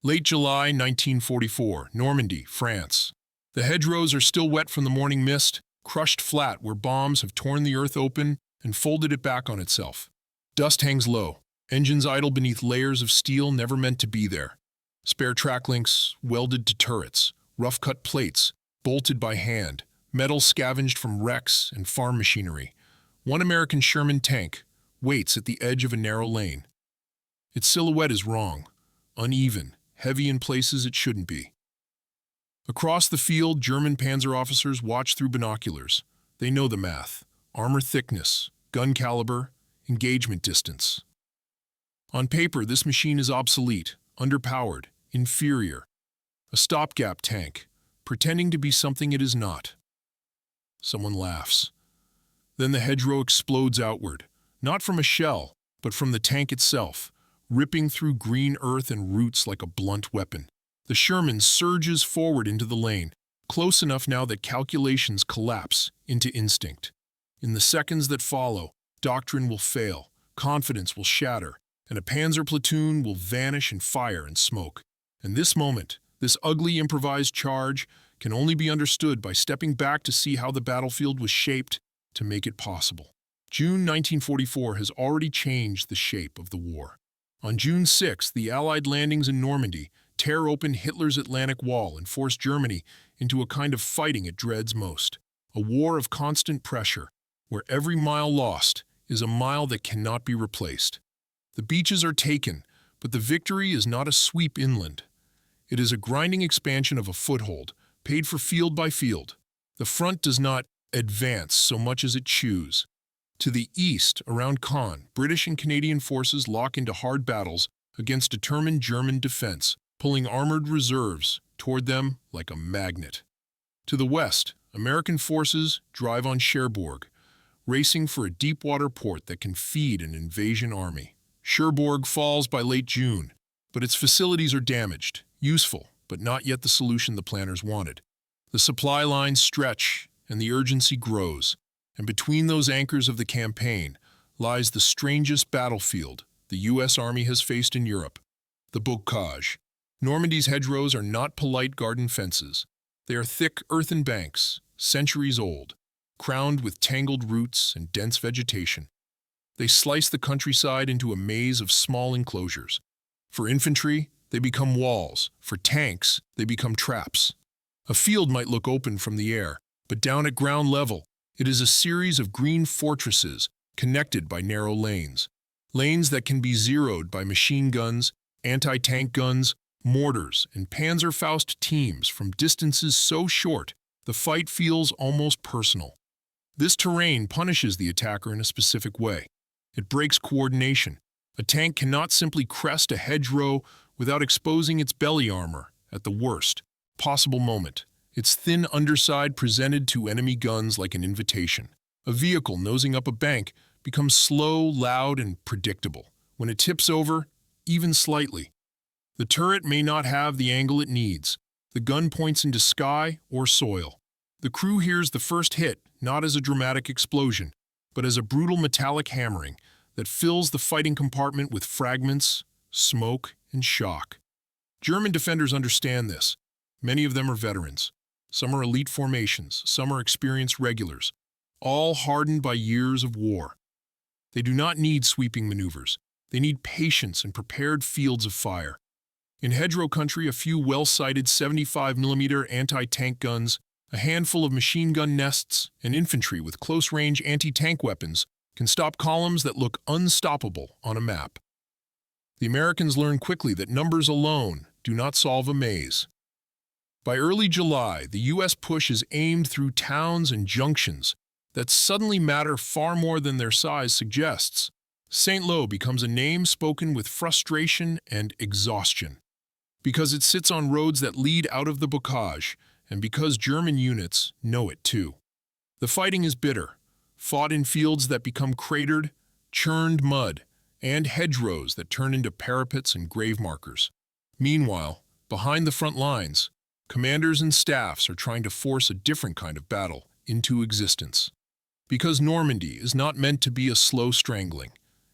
Late July 1944, Normandy, France. The hedgerows are still wet from the morning mist, crushed flat where bombs have torn the earth open and folded it back on itself. Dust hangs low, engines idle beneath layers of steel never meant to be there. Spare track links welded to turrets, rough-cut plates, bolted by hand, metal scavenged from wrecks and farm machinery. One American Sherman tank waits at the edge of a narrow lane. Its silhouette is wrong, uneven, heavy in places it shouldn't be. Across the field, German panzer officers watch through binoculars. They know the math: armor thickness, gun caliber, engagement distance. On paper, this machine is obsolete, underpowered, inferior. A stopgap tank, pretending to be something it is not. Someone laughs. Then the hedgerow explodes outward, not from a shell, but from the tank itself, ripping through green earth and roots like a blunt weapon. The Sherman surges forward into the lane, close enough now that calculations collapse into instinct. In the seconds that follow, doctrine will fail, confidence will shatter, and a panzer platoon will vanish in fire and smoke. And this moment, this ugly improvised charge, can only be understood by stepping back to see how the battlefield was shaped to make it possible. June 1944 has already changed the shape of the war. On June 6, the Allied landings in Normandy tear open Hitler's Atlantic Wall and force Germany into a kind of fighting it dreads most. A war of constant pressure, where every mile lost is a mile that cannot be replaced. The beaches are taken, but the victory is not a sweep inland. It is a grinding expansion of a foothold, paid for field by field. The front does not advance so much as it chews. To the east, around Caen, British and Canadian forces lock into hard battles against determined German defense, pulling armored reserves toward them like a magnet. To the west, American forces drive on Cherbourg, racing for a deep-water port that can feed an invasion army. Cherbourg falls by late June, but its facilities are damaged, useful, but not yet the solution the planners wanted. The supply lines stretch, and the urgency grows. And between those anchors of the campaign lies the strangest battlefield the U.S. Army has faced in Europe, the bocage. Normandy's hedgerows are not polite garden fences. They are thick earthen banks, centuries old, crowned with tangled roots and dense vegetation. They slice the countryside into a maze of small enclosures. For infantry, they become walls. For tanks, they become traps. A field might look open from the air, but down at ground level, it is a series of green fortresses connected by narrow lanes. Lanes that can be zeroed by machine guns, anti-tank guns, mortars, and Panzerfaust teams from distances so short the fight feels almost personal. This terrain punishes the attacker in a specific way. It breaks coordination. A tank cannot simply crest a hedgerow without exposing its belly armor at the worst possible moment. Its thin underside presented to enemy guns like an invitation. A vehicle nosing up a bank becomes slow, loud, and predictable. When it tips over, even slightly, the turret may not have the angle it needs. The gun points into sky or soil. The crew hears the first hit not as a dramatic explosion, but as a brutal metallic hammering that fills the fighting compartment with fragments, smoke, and shock. German defenders understand this. Many of them are veterans. Some are elite formations, some are experienced regulars, all hardened by years of war. They do not need sweeping maneuvers. They need patience and prepared fields of fire. In hedgerow country, a few well-sighted 75mm anti-tank guns, a handful of machine gun nests, and infantry with close-range anti-tank weapons can stop columns that look unstoppable on a map. The Americans learn quickly that numbers alone do not solve a maze. By early July, the U.S. push is aimed through towns and junctions that suddenly matter far more than their size suggests. St. Lo becomes a name spoken with frustration and exhaustion, because it sits on roads that lead out of the bocage, and because German units know it too. The fighting is bitter, fought in fields that become cratered, churned mud, and hedgerows that turn into parapets and grave markers. Meanwhile, behind the front lines, commanders and staffs are trying to force a different kind of battle into existence. Because Normandy is not meant to be a slow strangling.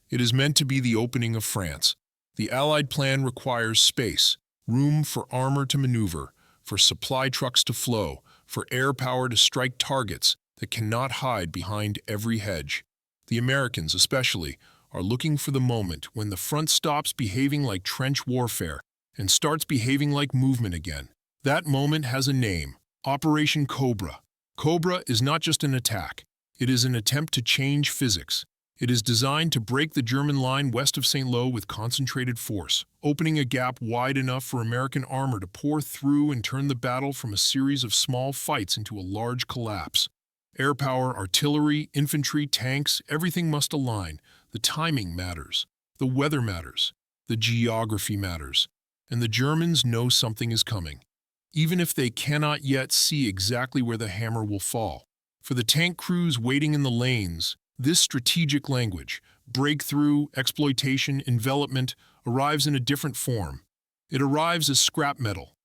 It is meant to be the opening of France. The Allied plan requires space, Room for armor to maneuver, for supply trucks to flow, for air power to strike targets that cannot hide behind every hedge. The Americans, especially, are looking for the moment when the front stops behaving like trench warfare and starts behaving like movement again. That moment has a name: Operation Cobra. Cobra is not just an attack. It is an attempt to change physics. It is designed to break the German line west of St. Lo with concentrated force, opening a gap wide enough for American armor to pour through and turn the battle from a series of small fights into a large collapse. Air power, artillery, infantry, tanks, everything must align. The timing matters. The weather matters. The geography matters. And the Germans know something is coming, even if they cannot yet see exactly where the hammer will fall. For the tank crews waiting in the lanes, this strategic language, breakthrough, exploitation, envelopment, arrives in a different form. It arrives as scrap metal.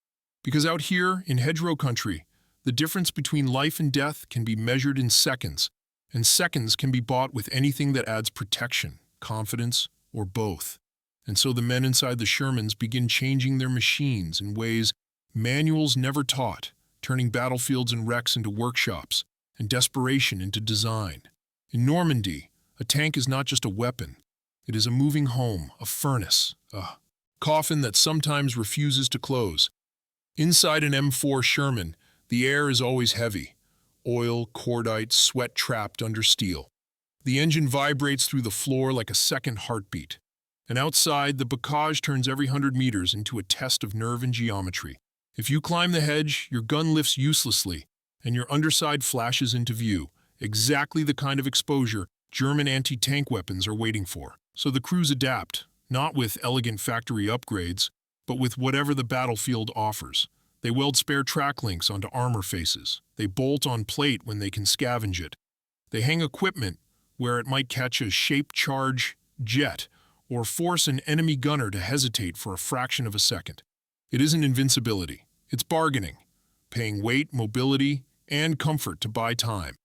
Because out here, in hedgerow country, the difference between life and death can be measured in seconds, and seconds can be bought with anything that adds protection, confidence, or both. And so the men inside the Shermans begin changing their machines in ways manuals never taught, turning battlefields and wrecks into workshops, and desperation into design. In Normandy, a tank is not just a weapon. It is a moving home, a furnace, a coffin that sometimes refuses to close. Inside an M4 Sherman, the air is always heavy. Oil, cordite, sweat trapped under steel. The engine vibrates through the floor like a second heartbeat. And outside, the bocage turns every 100 meters into a test of nerve and geometry. If you climb the hedge, your gun lifts uselessly, and your underside flashes into view, exactly the kind of exposure German anti-tank weapons are waiting for. So the crews adapt, not with elegant factory upgrades, but with whatever the battlefield offers. They weld spare track links onto armor faces. They bolt on plate when they can scavenge it. They hang equipment where it might catch a shape charge jet or force an enemy gunner to hesitate for a fraction of a second. It isn't invincibility. It's bargaining, paying weight, mobility, and comfort to buy time.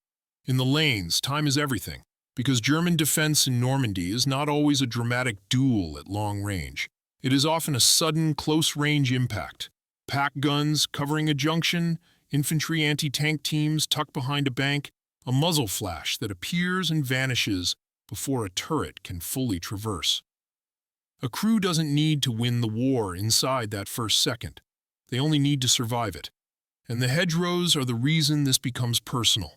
In the lanes, time is everything, because German defense in Normandy is not always a dramatic duel at long range. It is often a sudden, close-range impact. Pack guns covering a junction, infantry anti-tank teams tucked behind a bank, a muzzle flash that appears and vanishes before a turret can fully traverse. A crew doesn't need to win the war inside that first second. They only need to survive it. And the hedgerows are the reason this becomes personal.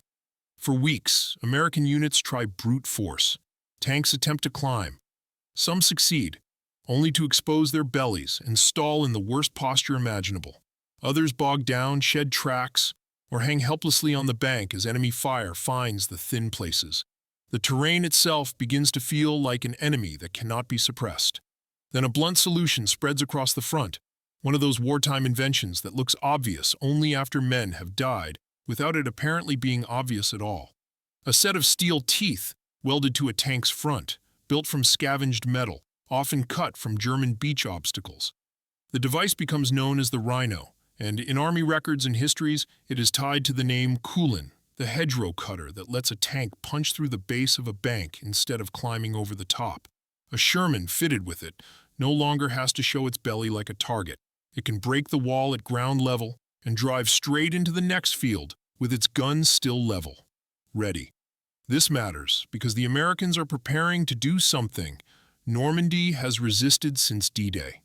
For weeks, American units try brute force. Tanks attempt to climb. Some succeed, only to expose their bellies and stall in the worst posture imaginable. Others bog down, shed tracks, or hang helplessly on the bank as enemy fire finds the thin places. The terrain itself begins to feel like an enemy that cannot be suppressed. Then a blunt solution spreads across the front, one of those wartime inventions that looks obvious only after men have died, without it apparently being obvious at all. A set of steel teeth welded to a tank's front, built from scavenged metal, often cut from German beach obstacles. The device becomes known as the Rhino, and in Army records and histories, it is tied to the name Kuhlen, the hedgerow cutter that lets a tank punch through the base of a bank instead of climbing over the top. A Sherman fitted with it no longer has to show its belly like a target. It can break the wall at ground level and drive straight into the next field with its guns still level, ready. This matters because the Americans are preparing to do something Normandy has resisted since D-Day.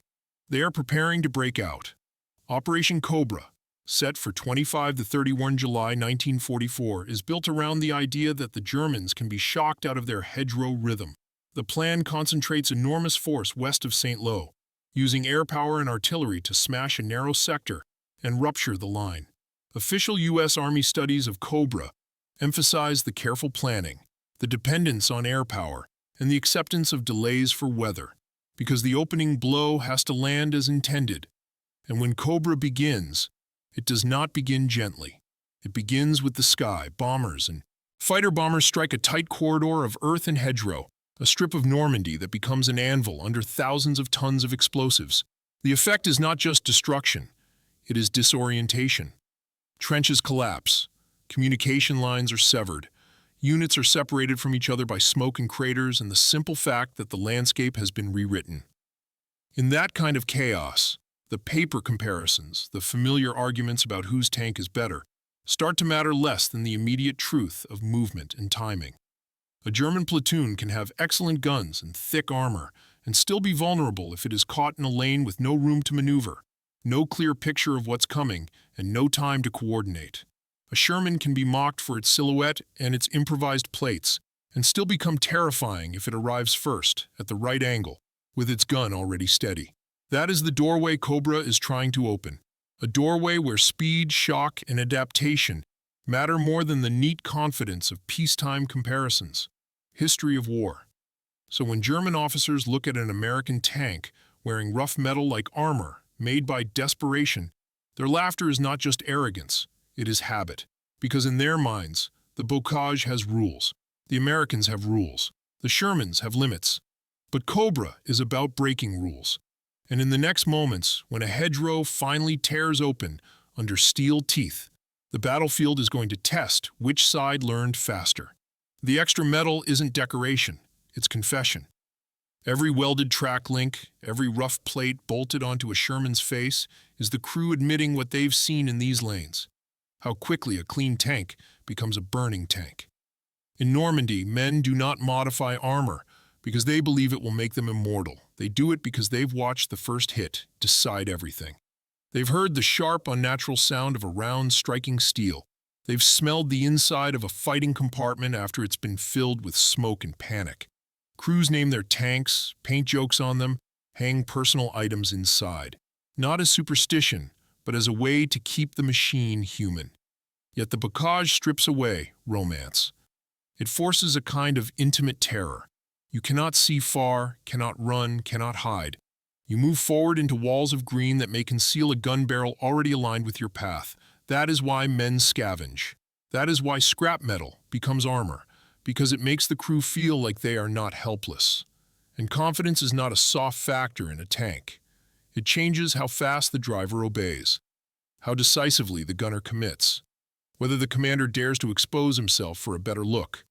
They are preparing to break out. Operation Cobra, set for 25 to 31 July 1944, is built around the idea that the Germans can be shocked out of their hedgerow rhythm. The plan concentrates enormous force west of St. Lo, using air power and artillery to smash a narrow sector and rupture the line. Official U.S. Army studies of Cobra emphasize the careful planning, the dependence on air power, and the acceptance of delays for weather, because the opening blow has to land as intended. And when Cobra begins, it does not begin gently. It begins with the sky. Bombers and fighter bombers strike a tight corridor of earth and hedgerow, a strip of Normandy that becomes an anvil under thousands of tons of explosives. The effect is not just destruction, it is disorientation. Trenches collapse, communication lines are severed, units are separated from each other by smoke and craters and the simple fact that the landscape has been rewritten. In that kind of chaos, The paper comparisons, the familiar arguments about whose tank is better, start to matter less than the immediate truth of movement and timing. A German platoon can have excellent guns and thick armor and still be vulnerable if it is caught in a lane with no room to maneuver, no clear picture of what's coming, and no time to coordinate. A Sherman can be mocked for its silhouette and its improvised plates, and still become terrifying if it arrives first, at the right angle, with its gun already steady. That is the doorway Cobra is trying to open. A doorway where speed, shock, and adaptation matter more than the neat confidence of peacetime comparisons. History of war. So when German officers look at an American tank wearing rough metal like armor made by desperation, their laughter is not just arrogance, it is habit. Because in their minds, the Bocage has rules. The Americans have rules. The Shermans have limits. But Cobra is about breaking rules. And in the next moments, when a hedgerow finally tears open under steel teeth, the battlefield is going to test which side learned faster. The extra metal isn't decoration, it's confession. Every welded track link, every rough plate bolted onto a Sherman's face is the crew admitting what they've seen in these lanes. How quickly a clean tank becomes a burning tank. In Normandy, men do not modify armor because they believe it will make them immortal. They do it because they've watched the first hit decide everything. They've heard the sharp, unnatural sound of a round striking steel. They've smelled the inside of a fighting compartment after it's been filled with smoke and panic. Crews name their tanks, paint jokes on them, hang personal items inside. Not as superstition, but as a way to keep the machine human. Yet the Bocage strips away romance. It forces a kind of intimate terror. You cannot see far, cannot run, cannot hide. You move forward into walls of green that may conceal a gun barrel already aligned with your path. That is why men scavenge. That is why scrap metal becomes armor, because it makes the crew feel like they are not helpless. And confidence is not a soft factor in a tank. It changes how fast the driver obeys, how decisively the gunner commits, whether the commander dares to expose himself for a better look.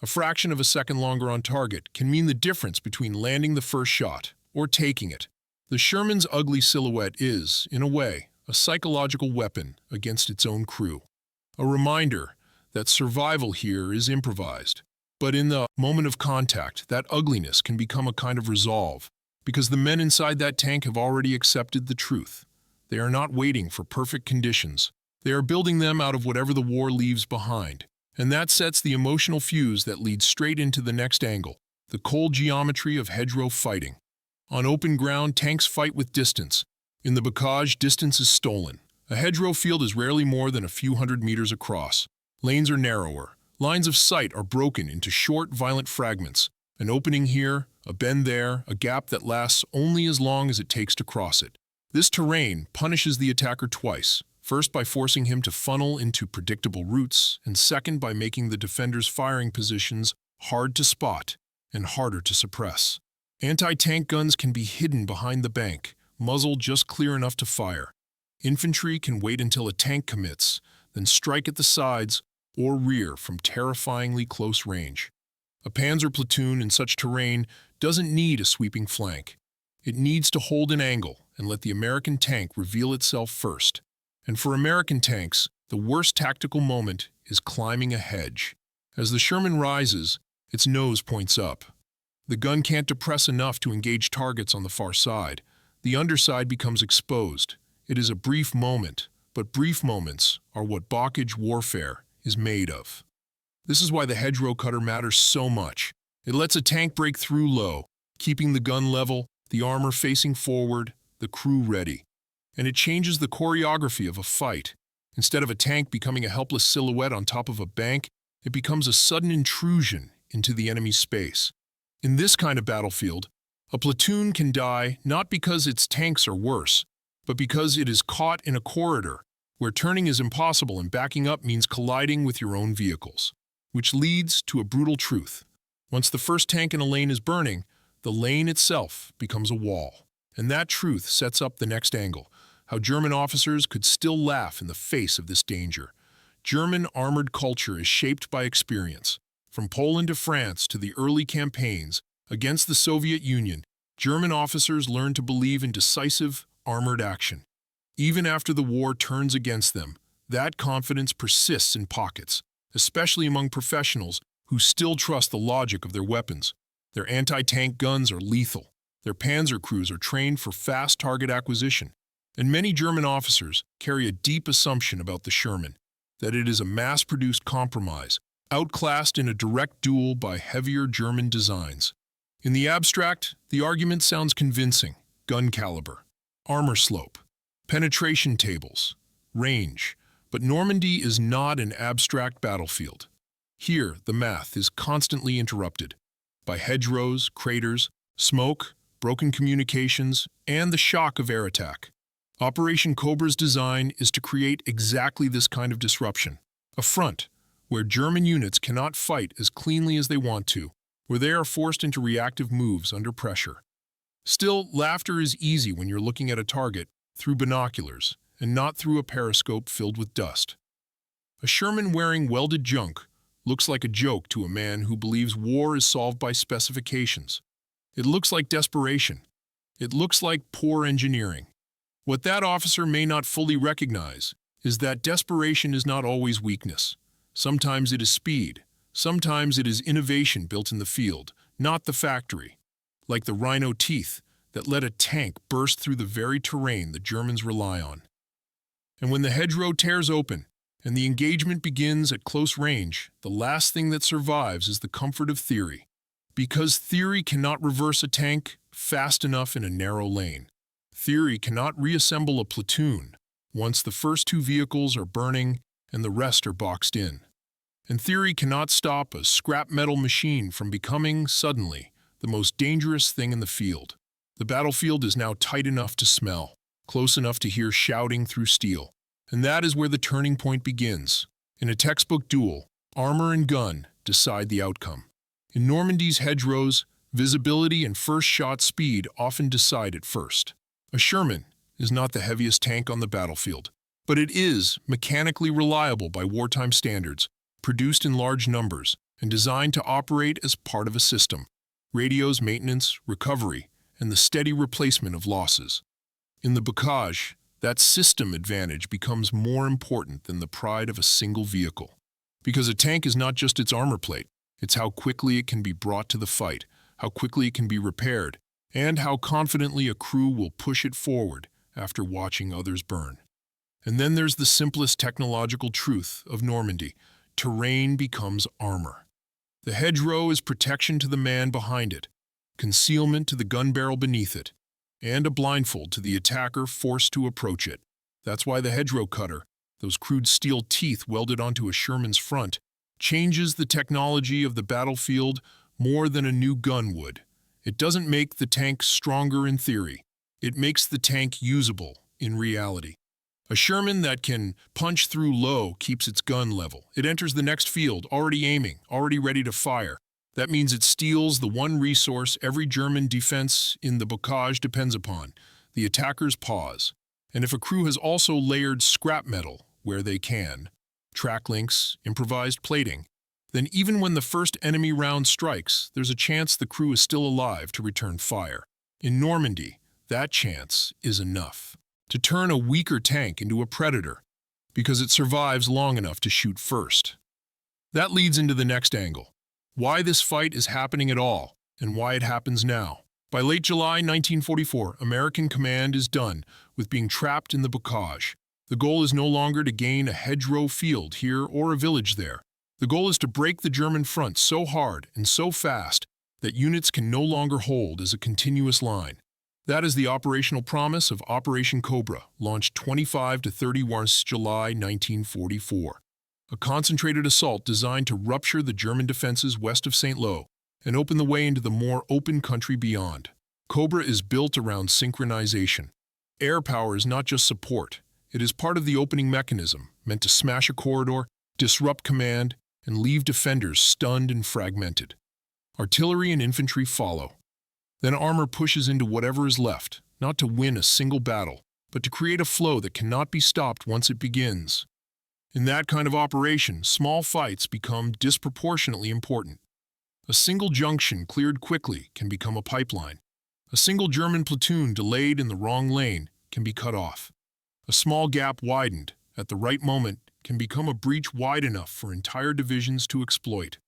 A fraction of a second longer on target can mean the difference between landing the first shot or taking it. The Sherman's ugly silhouette is, in a way, a psychological weapon against its own crew. A reminder that survival here is improvised. But in the moment of contact, that ugliness can become a kind of resolve, because the men inside that tank have already accepted the truth. They are not waiting for perfect conditions. They are building them out of whatever the war leaves behind. And that sets the emotional fuse that leads straight into the next angle, the cold geometry of hedgerow fighting. On open ground, tanks fight with distance. In the Bocage, distance is stolen. A hedgerow field is rarely more than a few hundred meters across. Lanes are narrower. Lines of sight are broken into short, violent fragments. An opening here, a bend there, a gap that lasts only as long as it takes to cross it. This terrain punishes the attacker twice. First by forcing him to funnel into predictable routes, and second by making the defender's firing positions hard to spot and harder to suppress. Anti-tank guns can be hidden behind the bank, muzzle just clear enough to fire. Infantry can wait until a tank commits, then strike at the sides or rear from terrifyingly close range. A panzer platoon in such terrain doesn't need a sweeping flank. It needs to hold an angle and let the American tank reveal itself first. And for American tanks, the worst tactical moment is climbing a hedge. As the Sherman rises, its nose points up. The gun can't depress enough to engage targets on the far side. The underside becomes exposed. It is a brief moment, but brief moments are what Bocage warfare is made of. This is why the hedgerow cutter matters so much. It lets a tank break through low, keeping the gun level, the armor facing forward, the crew ready. And it changes the choreography of a fight. Instead of a tank becoming a helpless silhouette on top of a bank, it becomes a sudden intrusion into the enemy's space. In this kind of battlefield, a platoon can die not because its tanks are worse, but because it is caught in a corridor where turning is impossible and backing up means colliding with your own vehicles. Which leads to a brutal truth. Once the first tank in a lane is burning, the lane itself becomes a wall. And that truth sets up the next angle, how German officers could still laugh in the face of this danger. German armored culture is shaped by experience. From Poland to France to the early campaigns against the Soviet Union, German officers learned to believe in decisive, armored action. Even after the war turns against them, that confidence persists in pockets, especially among professionals who still trust the logic of their weapons. Their anti-tank guns are lethal. Their panzer crews are trained for fast target acquisition. And many German officers carry a deep assumption about the Sherman, that it is a mass-produced compromise, outclassed in a direct duel by heavier German designs. In the abstract, the argument sounds convincing: gun caliber, armor slope, penetration tables, range. But Normandy is not an abstract battlefield. Here, the math is constantly interrupted by hedgerows, craters, smoke, broken communications, and the shock of air attack. Operation Cobra's design is to create exactly this kind of disruption, a front where German units cannot fight as cleanly as they want to, where they are forced into reactive moves under pressure. Still, laughter is easy when you're looking at a target through binoculars and not through a periscope filled with dust. A Sherman wearing welded junk looks like a joke to a man who believes war is solved by specifications. It looks like desperation. It looks like poor engineering. What that officer may not fully recognize is that desperation is not always weakness. Sometimes it is speed. Sometimes it is innovation built in the field, not the factory. Like the rhino teeth that let a tank burst through the very terrain the Germans rely on. And when the hedgerow tears open and the engagement begins at close range, the last thing that survives is the comfort of theory. Because theory cannot reverse a tank fast enough in a narrow lane. Theory cannot reassemble a platoon once the first two vehicles are burning and the rest are boxed in. And theory cannot stop a scrap metal machine from becoming, suddenly, the most dangerous thing in the field. The battlefield is now tight enough to smell, close enough to hear shouting through steel. And that is where the turning point begins. In a textbook duel, armor and gun decide the outcome. In Normandy's hedgerows, visibility and first shot speed often decide it first. A Sherman is not the heaviest tank on the battlefield, but it is mechanically reliable by wartime standards, produced in large numbers, and designed to operate as part of a system. Radios, maintenance, recovery, and the steady replacement of losses. In the bocage, that system advantage becomes more important than the pride of a single vehicle. Because a tank is not just its armor plate, it's how quickly it can be brought to the fight, how quickly it can be repaired, and how confidently a crew will push it forward after watching others burn. And then there's the simplest technological truth of Normandy: terrain becomes armor. The hedgerow is protection to the man behind it, concealment to the gun barrel beneath it, and a blindfold to the attacker forced to approach it. That's why the hedgerow cutter, those crude steel teeth welded onto a Sherman's front, changes the technology of the battlefield more than a new gun would. It doesn't make the tank stronger in theory. It makes the tank usable in reality. A Sherman that can punch through low keeps its gun level. It enters the next field already aiming, already ready to fire. That means it steals the one resource every German defense in the bocage depends upon: the attacker's pause. And if a crew has also layered scrap metal where they can, track links, improvised plating, then even when the first enemy round strikes, there's a chance the crew is still alive to return fire. In Normandy, that chance is enough to turn a weaker tank into a predator, because it survives long enough to shoot first. That leads into the next angle: why this fight is happening at all, and why it happens now. By late July 1944, American command is done with being trapped in the bocage. The goal is no longer to gain a hedgerow field here or a village there. The goal is to break the German front so hard and so fast that units can no longer hold as a continuous line. That is the operational promise of Operation Cobra, launched 25 to 31 July 1944. A concentrated assault designed to rupture the German defenses west of St. Lo and open the way into the more open country beyond. Cobra is built around synchronization. Air power is not just support. It is part of the opening mechanism, meant to smash a corridor, disrupt command, and leave defenders stunned and fragmented. Artillery and infantry follow. Then armor pushes into whatever is left, not to win a single battle, but to create a flow that cannot be stopped once it begins. In that kind of operation, small fights become disproportionately important. A single junction cleared quickly can become a pipeline. A single German platoon delayed in the wrong lane can be cut off. A small gap widened, at the right moment, can become a breach wide enough for entire divisions to exploit.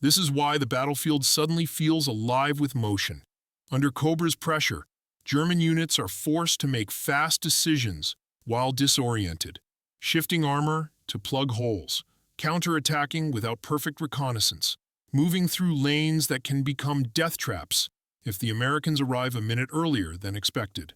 This is why the battlefield suddenly feels alive with motion. Under Cobra's pressure, German units are forced to make fast decisions while disoriented, shifting armor to plug holes, counterattacking without perfect reconnaissance, moving through lanes that can become death traps if the Americans arrive a minute earlier than expected.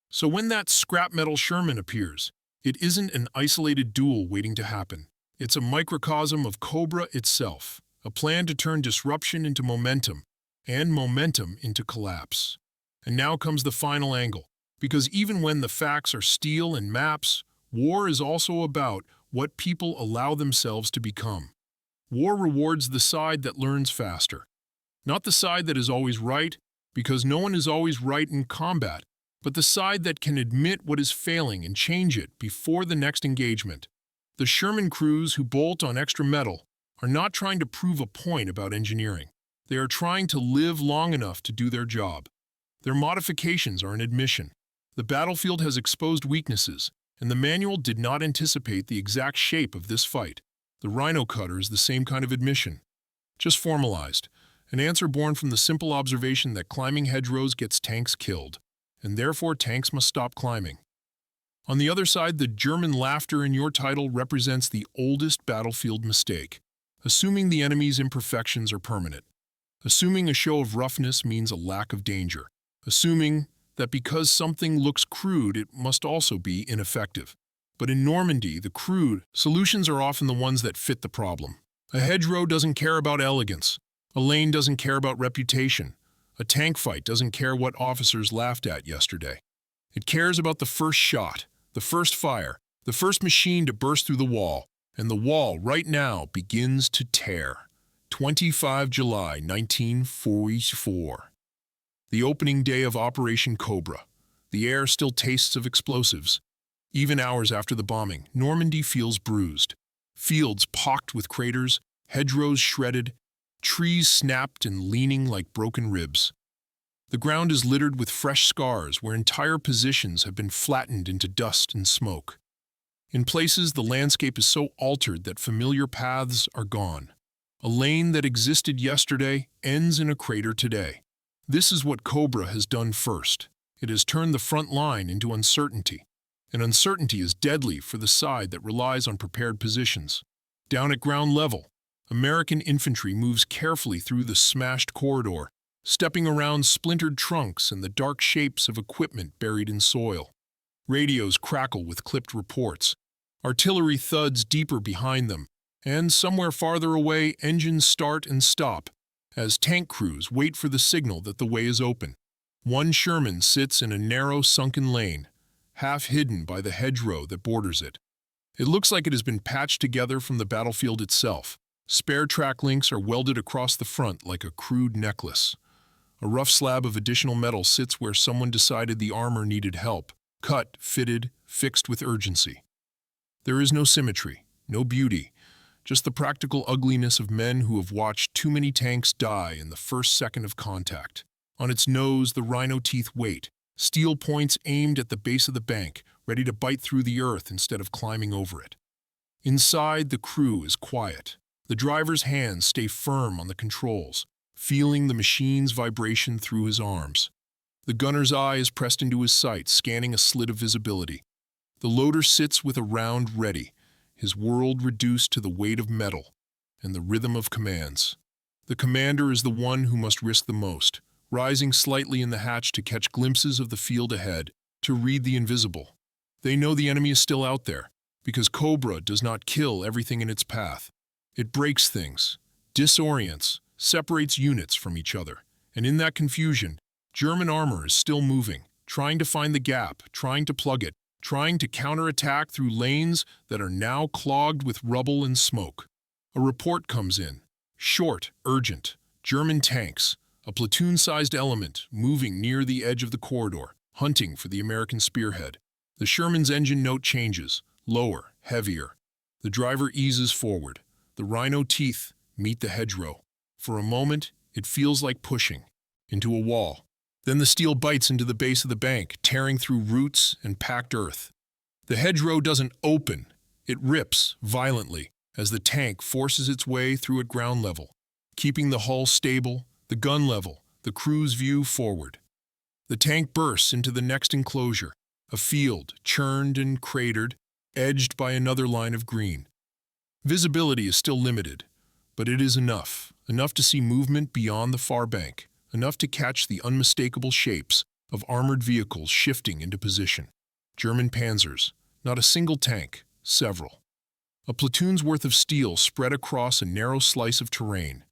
So when that scrap metal Sherman appears, it isn't an isolated duel waiting to happen. It's a microcosm of Cobra itself, a plan to turn disruption into momentum, and momentum into collapse. And now comes the final angle, because even when the facts are steel and maps, war is also about what people allow themselves to become. War rewards the side that learns faster. Not the side that is always right, because no one is always right in combat, but the side that can admit what is failing and change it before the next engagement. The Sherman crews who bolt on extra metal are not trying to prove a point about engineering. They are trying to live long enough to do their job. Their modifications are an admission. The battlefield has exposed weaknesses, and the manual did not anticipate the exact shape of this fight. The Rhino Cutter is the same kind of admission, just formalized, an answer born from the simple observation that climbing hedgerows gets tanks killed, and therefore tanks must stop climbing. On the other side, the German laughter in your title represents the oldest battlefield mistake, assuming the enemy's imperfections are permanent, assuming a show of roughness means a lack of danger, assuming that because something looks crude, it must also be ineffective. But in Normandy, the crude solutions are often the ones that fit the problem. A hedgerow doesn't care about elegance. A lane doesn't care about reputation. A tank fight doesn't care what officers laughed at yesterday. It cares about the first shot, the first fire, the first machine to burst through the wall, and the wall right now begins to tear. 25 July 1944. The opening day of Operation Cobra. The air still tastes of explosives. Even hours after the bombing, Normandy feels bruised. Fields pocked with craters, hedgerows shredded, trees snapped and leaning like broken ribs. The ground is littered with fresh scars where entire positions have been flattened into dust and smoke. In places, the landscape is so altered that familiar paths are gone. A lane that existed yesterday ends in a crater today. This is what Cobra has done first. It has turned the front line into uncertainty. And uncertainty is deadly for the side that relies on prepared positions. Down at ground level, American infantry moves carefully through the smashed corridor, stepping around splintered trunks and the dark shapes of equipment buried in soil. Radios crackle with clipped reports. Artillery thuds deeper behind them, and somewhere farther away, engines start and stop as tank crews wait for the signal that the way is open. One Sherman sits in a narrow, sunken lane, half hidden by the hedgerow that borders it. It looks like it has been patched together from the battlefield itself. Spare track links are welded across the front like a crude necklace. A rough slab of additional metal sits where someone decided the armor needed help, cut, fitted, fixed with urgency. There is no symmetry, no beauty, just the practical ugliness of men who have watched too many tanks die in the first second of contact. On its nose, the rhino teeth wait, steel points aimed at the base of the bank, ready to bite through the earth instead of climbing over it. Inside, the crew is quiet. The driver's hands stay firm on the controls, feeling the machine's vibration through his arms. The gunner's eye is pressed into his sight, scanning a slit of visibility. The loader sits with a round ready, his world reduced to the weight of metal and the rhythm of commands. The commander is the one who must risk the most, rising slightly in the hatch to catch glimpses of the field ahead, to read the invisible. They know the enemy is still out there, because Cobra does not kill everything in its path. It breaks things, disorients, separates units from each other, and in that confusion, German armor is still moving, trying to find the gap, trying to plug it, trying to counterattack through lanes that are now clogged with rubble and smoke. A report comes in. Short, urgent. German tanks, a platoon-sized element moving near the edge of the corridor, hunting for the American spearhead. The Sherman's engine note changes, lower, heavier. The driver eases forward. The rhino teeth meet the hedgerow. For a moment, it feels like pushing into a wall. Then the steel bites into the base of the bank, tearing through roots and packed earth. The hedgerow doesn't open, it rips violently as the tank forces its way through at ground level, keeping the hull stable, the gun level, the crew's view forward. The tank bursts into the next enclosure, a field churned and cratered, edged by another line of green. Visibility is still limited, but it is enough to see movement beyond the far bank, enough to catch the unmistakable shapes of armored vehicles shifting into position. German panzers, not a single tank, several. A platoon's worth of steel spread across a narrow slice of terrain,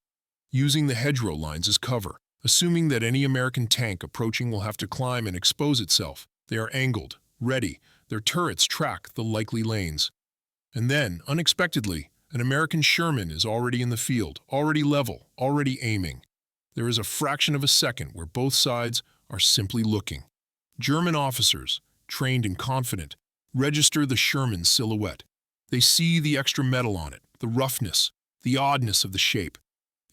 using the hedgerow lines as cover, assuming that any American tank approaching will have to climb and expose itself. They are angled, ready, their turrets track the likely lanes. And then, unexpectedly, an American Sherman is already in the field, already level, already aiming. There is a fraction of a second where both sides are simply looking. German officers, trained and confident, register the Sherman's silhouette. They see the extra metal on it, the roughness, the oddness of the shape.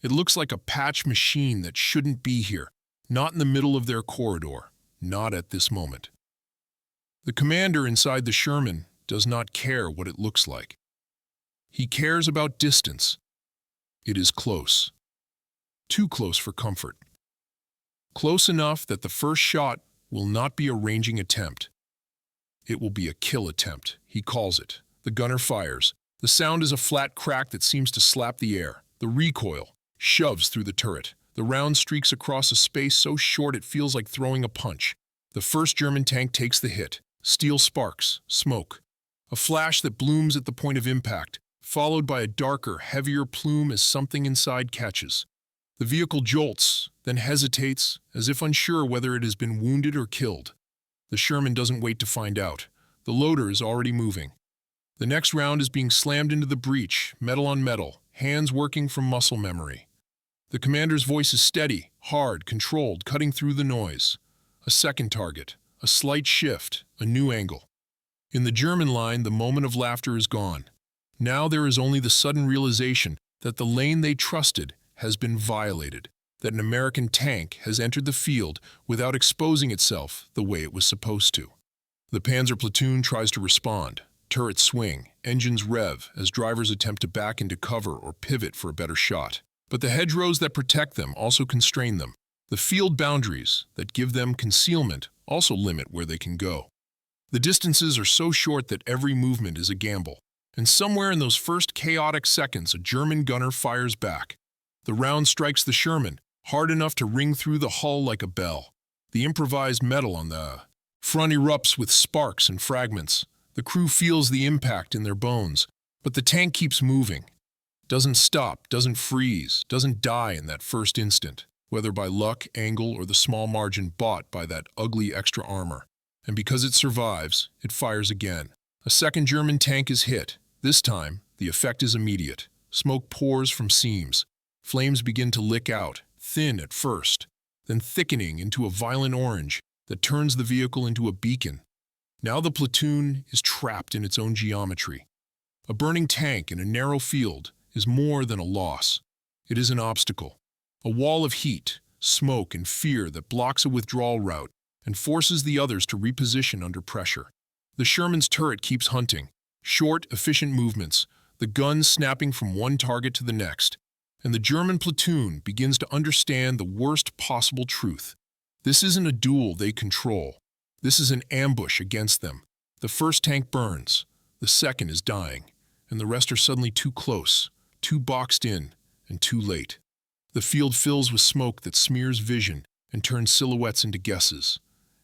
It looks like a patch machine that shouldn't be here, not in the middle of their corridor, not at this moment. The commander inside the Sherman does not care what it looks like. He cares about distance. It is close. Too close for comfort. Close enough that the first shot will not be a ranging attempt. It will be a kill attempt, he calls it. The gunner fires. The sound is a flat crack that seems to slap the air. The recoil shoves through the turret. The round streaks across a space so short it feels like throwing a punch. The first German tank takes the hit. Steel sparks, smoke. A flash that blooms at the point of impact, followed by a darker, heavier plume as something inside catches. The vehicle jolts, then hesitates, as if unsure whether it has been wounded or killed. The Sherman doesn't wait to find out. The loader is already moving. The next round is being slammed into the breech, metal on metal, hands working from muscle memory. The commander's voice is steady, hard, controlled, cutting through the noise. A second target, a slight shift, a new angle. In the German line, the moment of laughter is gone. Now there is only the sudden realization that the lane they trusted has been violated, that an American tank has entered the field without exposing itself the way it was supposed to. The Panzer platoon tries to respond. Turrets swing, engines rev as drivers attempt to back into cover or pivot for a better shot. But the hedgerows that protect them also constrain them. The field boundaries that give them concealment also limit where they can go. The distances are so short that every movement is a gamble. And somewhere in those first chaotic seconds, a German gunner fires back. The round strikes the Sherman, hard enough to ring through the hull like a bell. The improvised metal on the front erupts with sparks and fragments. The crew feels the impact in their bones, but the tank keeps moving. Doesn't stop, doesn't freeze, doesn't die in that first instant, whether by luck, angle, or the small margin bought by that ugly extra armor. And because it survives, it fires again. A second German tank is hit. This time, the effect is immediate. Smoke pours from seams. Flames begin to lick out, thin at first, then thickening into a violent orange that turns the vehicle into a beacon. Now the platoon is trapped in its own geometry. A burning tank in a narrow field is more than a loss. It is an obstacle, a wall of heat, smoke, and fear that blocks a withdrawal route and forces the others to reposition under pressure. The Sherman's turret keeps hunting, short, efficient movements, the gun snapping from one target to the next, and the German platoon begins to understand the worst possible truth. This isn't a duel they control. This is an ambush against them. The first tank burns, the second is dying, and the rest are suddenly too close, too boxed in, and too late. The field fills with smoke that smears vision and turns silhouettes into guesses.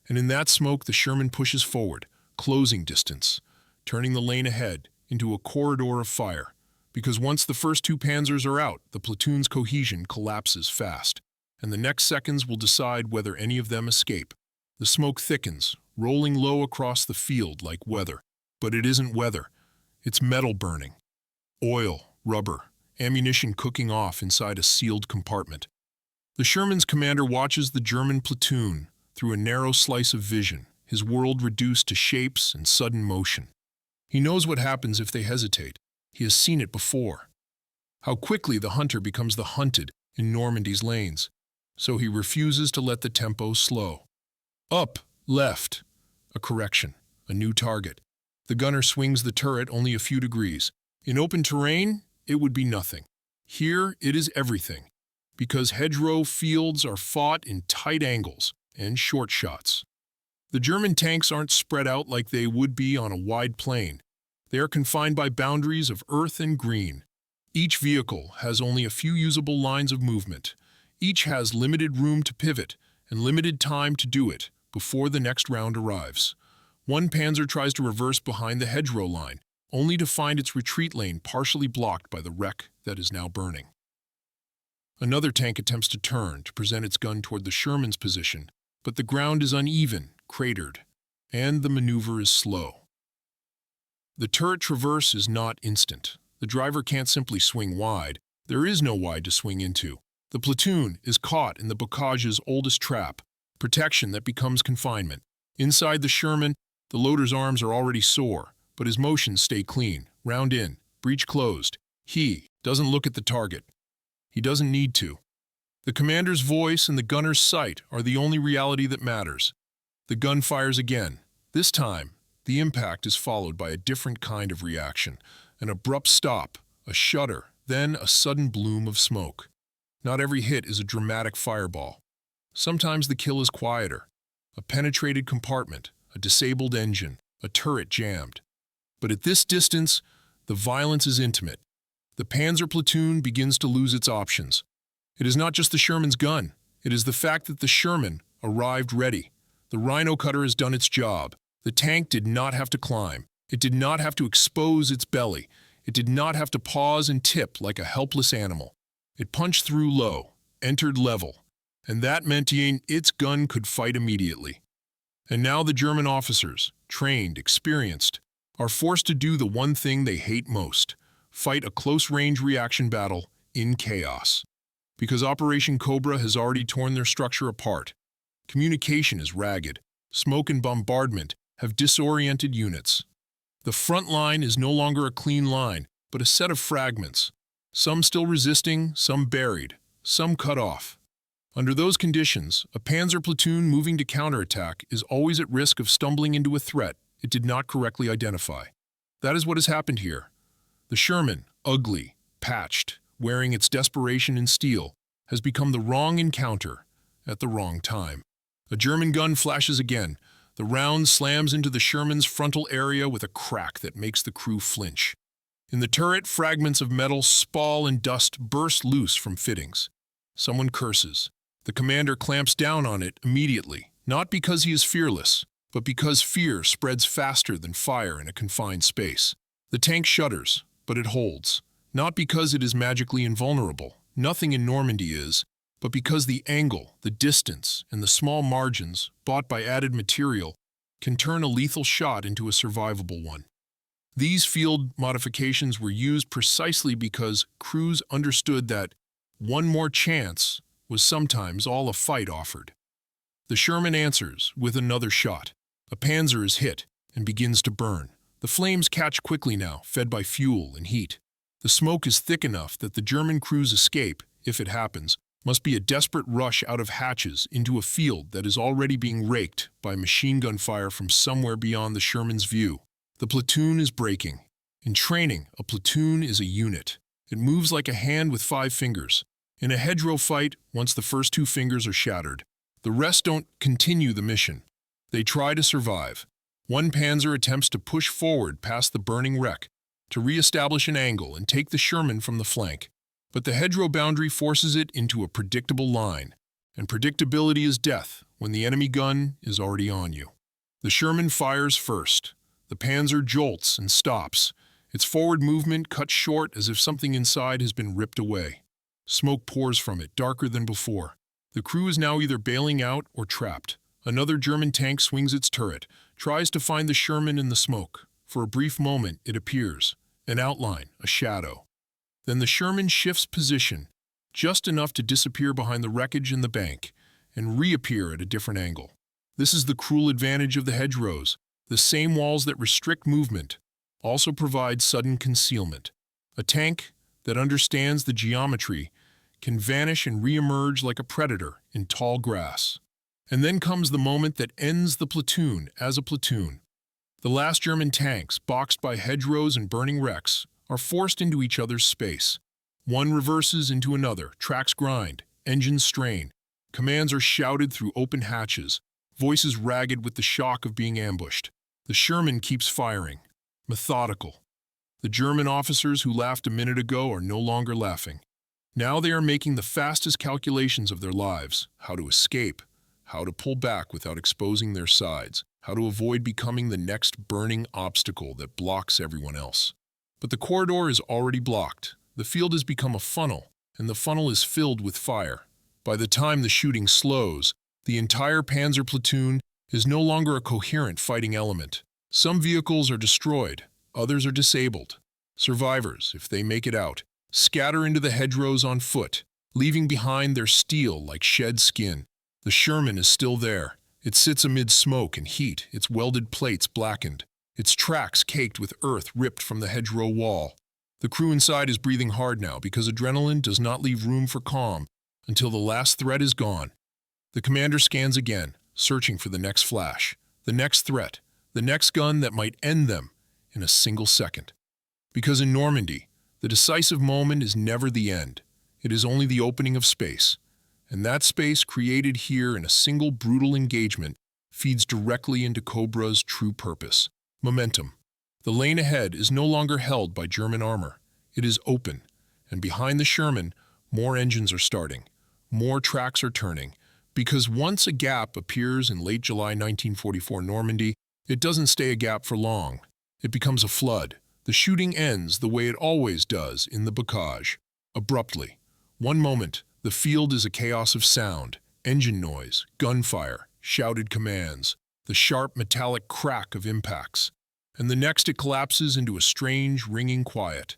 And in that smoke, the Sherman pushes forward, closing distance, turning the lane ahead into a corridor of fire. Because once the first two panzers are out, the platoon's cohesion collapses fast, and the next seconds will decide whether any of them escape. The smoke thickens, rolling low across the field like weather. But it isn't weather. It's metal burning. Oil, rubber, ammunition cooking off inside a sealed compartment. The Sherman's commander watches the German platoon through a narrow slice of vision, his world reduced to shapes and sudden motion. He knows what happens if they hesitate. He has seen it before. How quickly the hunter becomes the hunted in Normandy's lanes. so he refuses to let the tempo slow. Up, left. A correction, a new target. The gunner swings the turret only a few degrees. In open terrain, it would be nothing. Here, it is everything, because hedgerow fields are fought in tight angles and short shots. The German tanks aren't spread out like they would be on a wide plain. They are confined by boundaries of earth and green. Each vehicle has only a few usable lines of movement. Each has limited room to pivot and limited time to do it before the next round arrives. One panzer tries to reverse behind the hedgerow line, only to find its retreat lane partially blocked by the wreck that is now burning. Another tank attempts to turn to present its gun toward the Sherman's position, but the ground is uneven, cratered, and the maneuver is slow. The turret traverse is not instant. The driver can't simply swing wide. There is no wide to swing into. The platoon is caught in the bocage's oldest trap, protection that becomes confinement. Inside the Sherman, the loader's arms are already sore, but his motions stay clean, round in, breech closed. He doesn't look at the target. He doesn't need to. The commander's voice and the gunner's sight are the only reality that matters. The gun fires again. This time, the impact is followed by a different kind of reaction. An abrupt stop, a shudder, then a sudden bloom of smoke. Not every hit is a dramatic fireball. Sometimes the kill is quieter. A penetrated compartment, a disabled engine, a turret jammed. But at this distance, the violence is intimate. The panzer platoon begins to lose its options. It is not just the Sherman's gun. It is the fact that the Sherman arrived ready. The Rhino cutter has done its job. The tank did not have to climb. It did not have to expose its belly. It did not have to pause and tip like a helpless animal. It punched through low, entered level, and that meant its gun could fight immediately. And now the German officers, trained, experienced, are forced to do the one thing they hate most: fight a close-range reaction battle in chaos. Because Operation Cobra has already torn their structure apart. Communication is ragged. Smoke and bombardment have disoriented units. The front line is no longer a clean line, but a set of fragments. Some still resisting, some buried, some cut off. Under those conditions, a panzer platoon moving to counterattack is always at risk of stumbling into a threat it did not correctly identify. That is what has happened here. The Sherman, ugly, patched, wearing its desperation in steel, has become the wrong encounter at the wrong time. A German gun flashes again. The round slams into the Sherman's frontal area with a crack that makes the crew flinch. In the turret, fragments of metal, spall, and dust burst loose from fittings. Someone curses. The commander clamps down on it immediately, not because he is fearless, but because fear spreads faster than fire in a confined space. The tank shudders, but it holds. Not because it is magically invulnerable, nothing in Normandy is, but because the angle, the distance, and the small margins, bought by added material, can turn a lethal shot into a survivable one. These field modifications were used precisely because crews understood that one more chance was sometimes all a fight offered. The Sherman answers with another shot. A panzer is hit and begins to burn. The flames catch quickly now, fed by fuel and heat. The smoke is thick enough that the German crew's escape, if it happens, must be a desperate rush out of hatches into a field that is already being raked by machine gun fire from somewhere beyond the Sherman's view. The platoon is breaking. In training, a platoon is a unit. It moves like a hand with 5 fingers. In a hedgerow fight, once the first 2 fingers are shattered, the rest don't continue the mission. They try to survive. One panzer attempts to push forward past the burning wreck, to re-establish an angle and take the Sherman from the flank. But the hedgerow boundary forces it into a predictable line, and predictability is death when the enemy gun is already on you. The Sherman fires first. The panzer jolts and stops. Its forward movement cuts short as if something inside has been ripped away. Smoke pours from it, darker than before. The crew is now either bailing out or trapped. Another German tank swings its turret, tries to find the Sherman in the smoke. For a brief moment, it appears. An outline, a shadow. Then the Sherman shifts position, just enough to disappear behind the wreckage in the bank, and reappear at a different angle. This is the cruel advantage of the hedgerows. The same walls that restrict movement also provide sudden concealment. A tank that understands the geometry can vanish and re-emerge like a predator in tall grass. And then comes the moment that ends the platoon as a platoon. The last German tanks, boxed by hedgerows and burning wrecks, are forced into each other's space. One reverses into another, tracks grind, engines strain. Commands are shouted through open hatches, voices ragged with the shock of being ambushed. The Sherman keeps firing, methodical. The German officers who laughed a minute ago are no longer laughing. Now they are making the fastest calculations of their lives: how to escape, how to pull back without exposing their sides, how to avoid becoming the next burning obstacle that blocks everyone else. But the corridor is already blocked. The field has become a funnel, and the funnel is filled with fire. By the time the shooting slows, the entire panzer platoon is no longer a coherent fighting element. Some vehicles are destroyed, others are disabled. Survivors, if they make it out, scatter into the hedgerows on foot, leaving behind their steel like shed skin. The Sherman is still there. It sits amid smoke and heat, its welded plates blackened, its tracks caked with earth ripped from the hedgerow wall. The crew inside is breathing hard now because adrenaline does not leave room for calm until the last threat is gone. The commander scans again, searching for the next flash, the next threat, the next gun that might end them in a single second. Because in Normandy, the decisive moment is never the end. It is only the opening of space. And that space, created here in a single brutal engagement, feeds directly into Cobra's true purpose: momentum. The lane ahead is no longer held by German armor. It is open, and behind the Sherman, more engines are starting, more tracks are turning, because once a gap appears in late July 1944 Normandy, it doesn't stay a gap for long. It becomes a flood. The shooting ends the way it always does in the bocage, abruptly. One moment, the field is a chaos of sound, engine noise, gunfire, shouted commands, the sharp metallic crack of impacts. And the next it collapses into a strange, ringing quiet.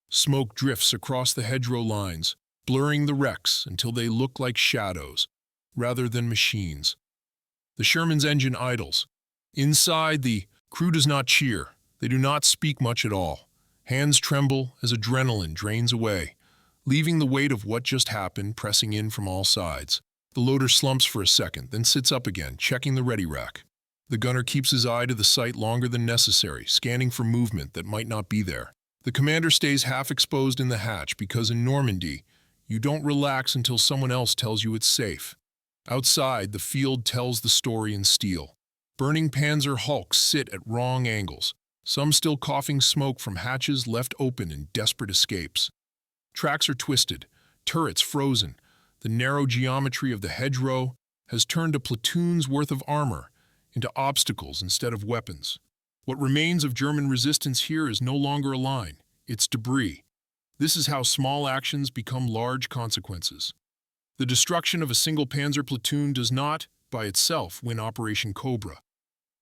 Smoke drifts across the hedgerow lines, blurring the wrecks until they look like shadows, rather than machines. The Sherman's engine idles. Inside, the crew does not cheer. They do not speak much at all. Hands tremble as adrenaline drains away, leaving the weight of what just happened pressing in from all sides. The loader slumps for a second, then sits up again, checking the ready rack. The gunner keeps his eye to the sight longer than necessary, scanning for movement that might not be there. The commander stays half exposed in the hatch because in Normandy, you don't relax until someone else tells you it's safe. Outside, the field tells the story in steel. Burning panzer hulks sit at wrong angles, some still coughing smoke from hatches left open in desperate escapes. Tracks are twisted, turrets frozen. The narrow geometry of the hedgerow has turned a platoon's worth of armor into obstacles instead of weapons. What remains of German resistance here is no longer a line, it's debris. This is how small actions become large consequences. The destruction of a single panzer platoon does not, by itself, win Operation Cobra,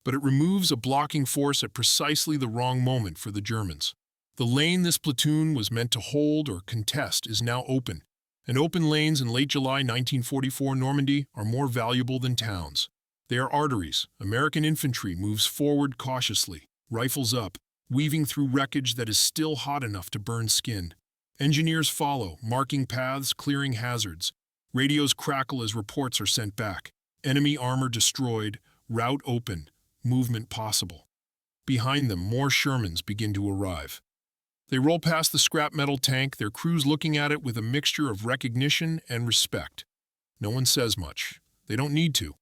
but it removes a blocking force at precisely the wrong moment for the Germans. The lane this platoon was meant to hold or contest is now open, and open lanes in late July 1944 Normandy are more valuable than towns. They are arteries. American infantry moves forward cautiously, rifles up, weaving through wreckage that is still hot enough to burn skin. Engineers follow, marking paths, clearing hazards. Radios crackle as reports are sent back. Enemy armor destroyed, route open, movement possible. Behind them, more Shermans begin to arrive. They roll past the scrap metal tank, their crews looking at it with a mixture of recognition and respect. No one says much. They don't need to.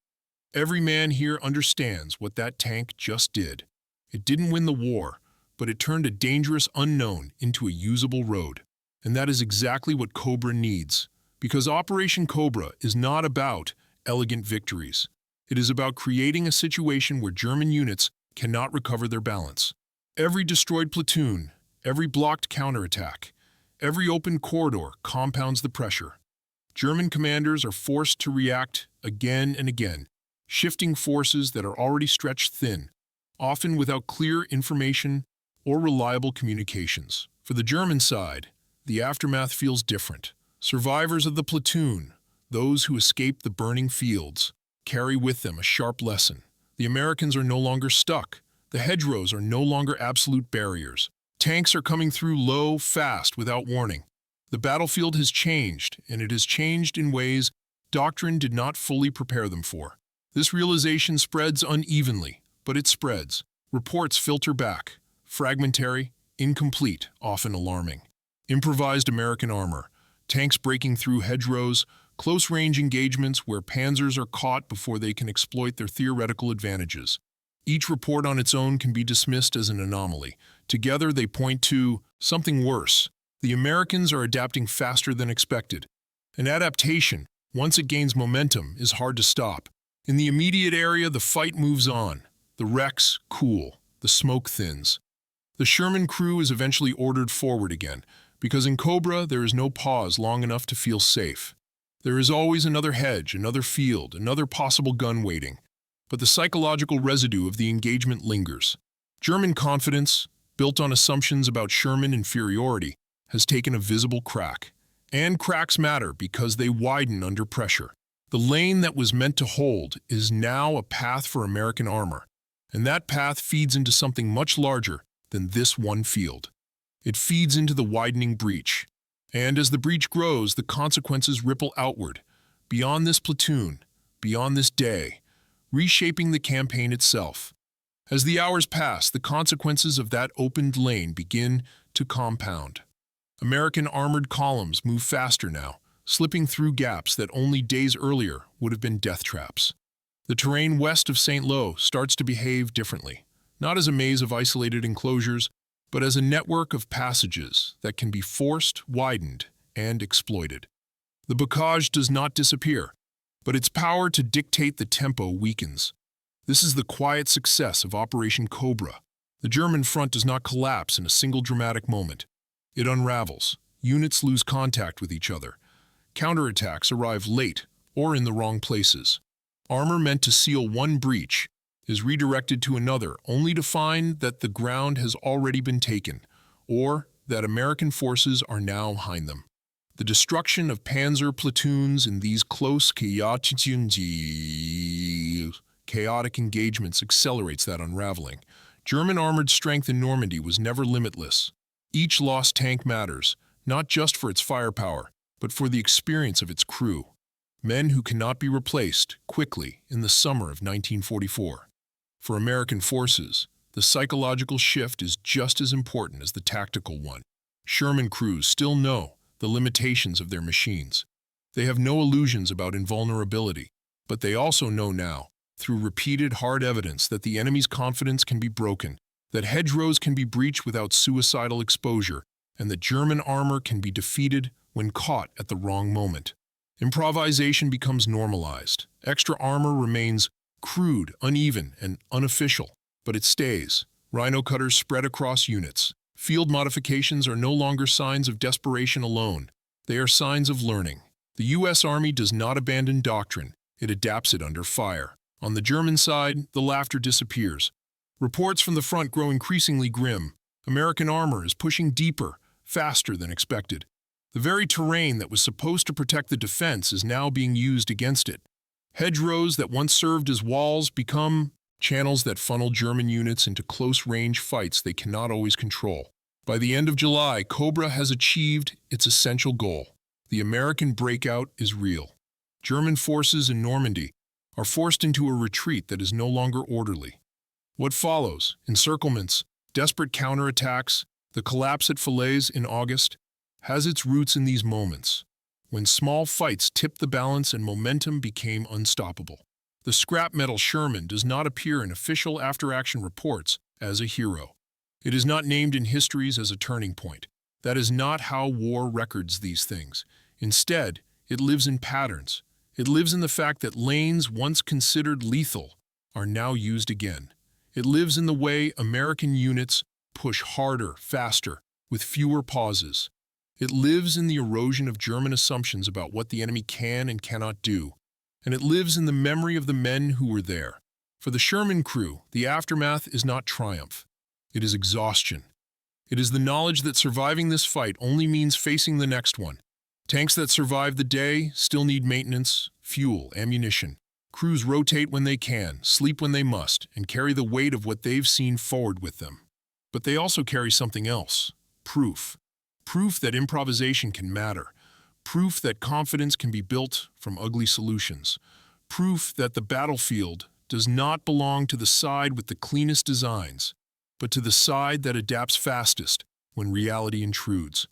Every man here understands what that tank just did. It didn't win the war, but it turned a dangerous unknown into a usable road. And that is exactly what Cobra needs. Because Operation Cobra is not about elegant victories. It is about creating a situation where German units cannot recover their balance. Every destroyed platoon, every blocked counterattack, every open corridor compounds the pressure. German commanders are forced to react again and again, shifting forces that are already stretched thin, often without clear information or reliable communications. For the German side, the aftermath feels different. Survivors of the platoon, those who escaped the burning fields, carry with them a sharp lesson. The Americans are no longer stuck. The hedgerows are no longer absolute barriers. Tanks are coming through low, fast, without warning. The battlefield has changed, and it has changed in ways doctrine did not fully prepare them for. This realization spreads unevenly, but it spreads. Reports filter back, fragmentary, incomplete, often alarming. Improvised American armor, tanks breaking through hedgerows, close-range engagements where panzers are caught before they can exploit their theoretical advantages. Each report on its own can be dismissed as an anomaly. Together, they point to something worse. The Americans are adapting faster than expected. An adaptation, once it gains momentum, is hard to stop. In the immediate area, the fight moves on. The wrecks cool. The smoke thins. The Sherman crew is eventually ordered forward again, because in Cobra there is no pause long enough to feel safe. There is always another hedge, another field, another possible gun waiting. But the psychological residue of the engagement lingers. German confidence, built on assumptions about Sherman inferiority, has taken a visible crack. And cracks matter because they widen under pressure. The lane that was meant to hold is now a path for American armor, and that path feeds into something much larger than this one field. It feeds into the widening breach. And as the breach grows, the consequences ripple outward, beyond this platoon, beyond this day, reshaping the campaign itself. As the hours pass, the consequences of that opened lane begin to compound. American armored columns move faster now, slipping through gaps that only days earlier would have been death traps. The terrain west of St. Lo starts to behave differently, not as a maze of isolated enclosures, but as a network of passages that can be forced, widened, and exploited. The bocage does not disappear, but its power to dictate the tempo weakens. This is the quiet success of Operation Cobra. The German front does not collapse in a single dramatic moment. It unravels. Units lose contact with each other. Counterattacks arrive late or in the wrong places. Armor meant to seal one breach is redirected to another, only to find that the ground has already been taken, or that American forces are now behind them. The destruction of panzer platoons in these close chaotic engagements accelerates that unraveling. German armored strength in Normandy was never limitless. Each lost tank matters, not just for its firepower, but for the experience of its crew. Men who cannot be replaced quickly in the summer of 1944. For American forces, the psychological shift is just as important as the tactical one. Sherman crews still know the limitations of their machines. They have no illusions about invulnerability, but they also know now, through repeated hard evidence, that the enemy's confidence can be broken, that hedgerows can be breached without suicidal exposure, and that German armor can be defeated when caught at the wrong moment. Improvisation becomes normalized. Extra armor remains crude, uneven, and unofficial, but it stays. Rhino cutters spread across units. Field modifications are no longer signs of desperation alone. They are signs of learning. The U.S. Army does not abandon doctrine. It adapts it under fire. On the German side, the laughter disappears. Reports from the front grow increasingly grim. American armor is pushing deeper, faster than expected. The very terrain that was supposed to protect the defense is now being used against it. Hedgerows that once served as walls become channels that funnel German units into close-range fights they cannot always control. By the end of July, Cobra has achieved its essential goal. The American breakout is real. German forces in Normandy are forced into a retreat that is no longer orderly. What follows, encirclements, desperate counterattacks, the collapse at Falaise in August, has its roots in these moments, when small fights tipped the balance and momentum became unstoppable. The scrap metal Sherman does not appear in official after-action reports as a hero. It is not named in histories as a turning point. That is not how war records these things. Instead, it lives in patterns. It lives in the fact that lanes once considered lethal are now used again. It lives in the way American units push harder, faster, with fewer pauses. It lives in the erosion of German assumptions about what the enemy can and cannot do. And it lives in the memory of the men who were there. For the Sherman crew, the aftermath is not triumph. It is exhaustion. It is the knowledge that surviving this fight only means facing the next one. Tanks that survive the day still need maintenance, fuel, ammunition. Crews rotate when they can, sleep when they must, and carry the weight of what they've seen forward with them. But they also carry something else, proof. Proof that improvisation can matter. Proof that confidence can be built from ugly solutions. Proof that the battlefield does not belong to the side with the cleanest designs, but to the side that adapts fastest when reality intrudes.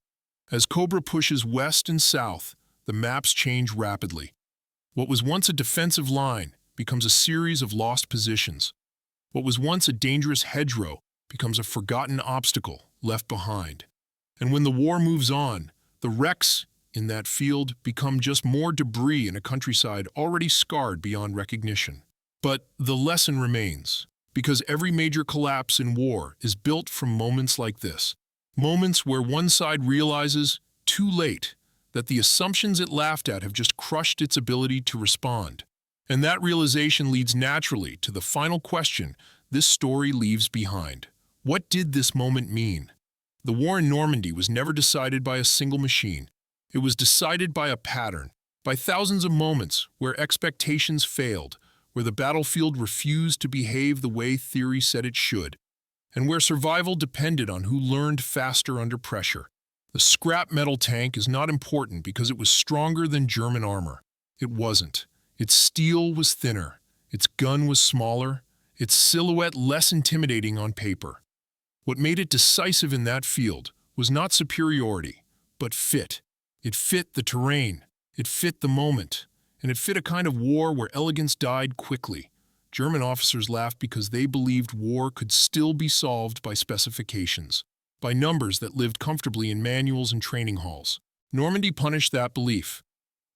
As Cobra pushes west and south, the maps change rapidly. What was once a defensive line becomes a series of lost positions. What was once a dangerous hedgerow becomes a forgotten obstacle left behind. And when the war moves on, the wrecks in that field become just more debris in a countryside already scarred beyond recognition. But the lesson remains, because every major collapse in war is built from moments like this. Moments where one side realizes, too late, that the assumptions it laughed at have just crushed its ability to respond. And that realization leads naturally to the final question this story leaves behind. What did this moment mean? The war in Normandy was never decided by a single machine. It was decided by a pattern, by thousands of moments where expectations failed, where the battlefield refused to behave the way theory said it should, and where survival depended on who learned faster under pressure. The scrap metal tank is not important because it was stronger than German armor. It wasn't. Its steel was thinner, its gun was smaller, its silhouette less intimidating on paper. What made it decisive in that field was not superiority, but fit. It fit the terrain, it fit the moment, and it fit a kind of war where elegance died quickly. German officers laughed because they believed war could still be solved by specifications, by numbers that lived comfortably in manuals and training halls. Normandy punished that belief.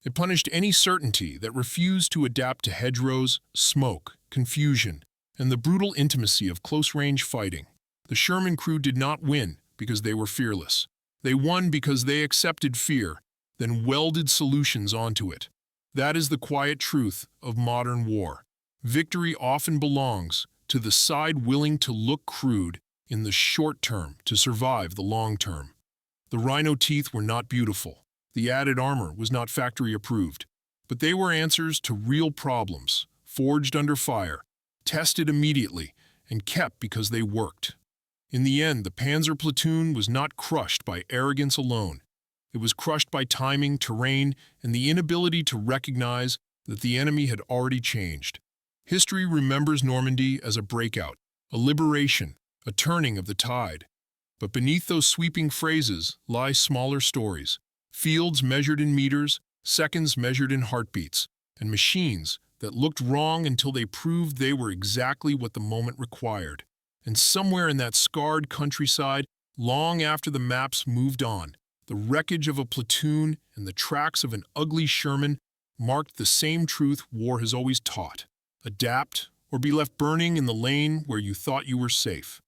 It punished any certainty that refused to adapt to hedgerows, smoke, confusion, and the brutal intimacy of close-range fighting. The Sherman crew did not win because they were fearless. They won because they accepted fear, then welded solutions onto it. That is the quiet truth of modern war. Victory often belongs to the side willing to look crude in the short term to survive the long term. The rhino teeth were not beautiful. The added armor was not factory approved, but they were answers to real problems, forged under fire, tested immediately, and kept because they worked. In the end, the Panzer platoon was not crushed by arrogance alone. It was crushed by timing, terrain, and the inability to recognize that the enemy had already changed. History remembers Normandy as a breakout, a liberation, a turning of the tide. But beneath those sweeping phrases lie smaller stories, fields measured in meters, seconds measured in heartbeats, and machines that looked wrong until they proved they were exactly what the moment required. And somewhere in that scarred countryside, long after the maps moved on, the wreckage of a platoon and the tracks of an ugly Sherman marked the same truth war has always taught. Adapt, or be left burning in the lane where you thought you were safe.